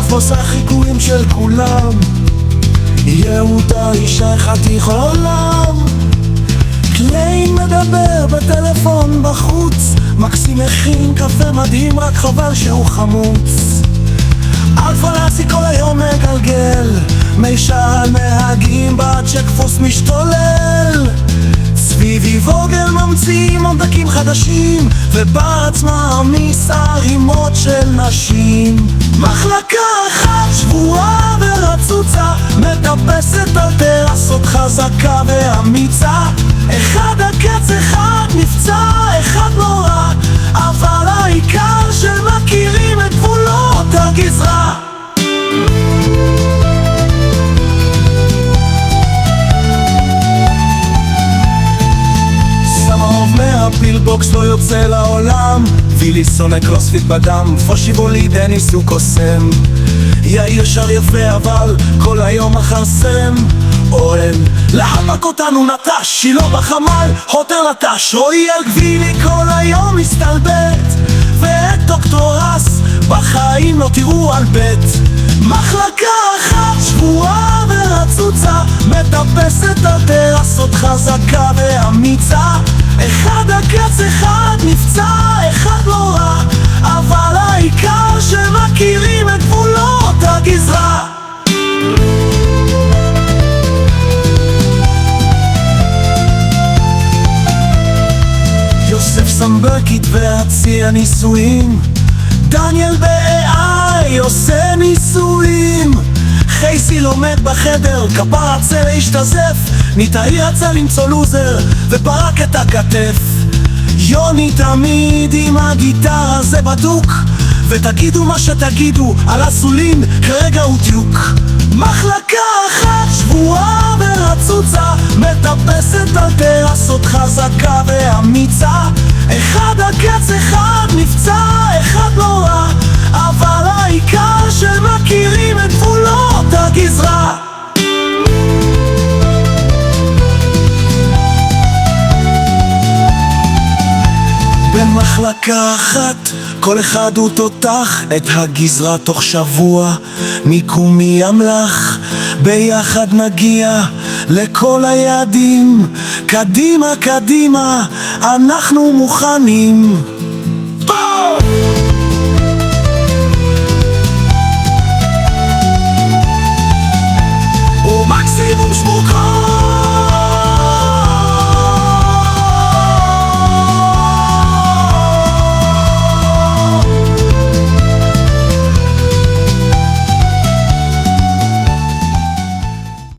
בסוף עושה חיקויים של כולם. יהודה אישה חתיך עולם. קליין מדבר בטלפון בחוץ, מקסים מכין קפה מדהים, רק חבל שהוא חמוץ. אלפלסי כל היום מגלגל, מישל מהגים בצ'ק פוס משתולל. סביבי ווגל ממציאים ממתקים חדשים, ובעצמה מעמיס ערימות של נשים. מחלקה אחת שבועה ורצוצה, מטפסת על טרסות חזקה ואמיצה. אחד הקץ, אחד נפצע, אחד נורא, אבל העיקר שמכירים את גבולות הגזרה. מהפילבוקס לא יוצא לעולם, וילי שונא קרוספיט בדם, פושיבולי דניס הוא קוסם. יאיר שר יפה אבל כל היום אחרסם. אוהב להפק אותנו נטש, שילה בחמל, הוטר לטש. רועי על גבילי כל היום מסתלבט, ואת דוקטור רס בחיים לא תראו על בית. מחלקה אחת שבועה ורצוצה, מטפסת על טרסות חזקה ואמיצה. אחד הקץ, אחד נפצע, אחד נורא, אבל העיקר שמכירים את גבולות הגזרה. יוסף סמברקית והציע ניסויים, דניאל ב-AI עושה ניסויים. חייסי לומד בחדר, כפר רצה להשתזף, ניתאי רצה למצוא לוזר ופרק את הכתף. יוני תמיד עם הגיטרה זה בדוק, ותגידו מה שתגידו על הסולין, כרגע הוא דיוק. מחלקה אחת שבועה ורצוצה, מטפסת על טרסות חזקה ואמיצה. אחד הקץ, אחד נפצע, אחד נורא, אבל העיקר שמכירים את גבולות הגזרה. במחלקה אחת כל אחד הוא תותח, את הגזרה תוך שבוע מיקומי אמל"ח. ביחד נגיע לכל היעדים, קדימה קדימה אנחנו מוכנים. ומקסימום שמוקות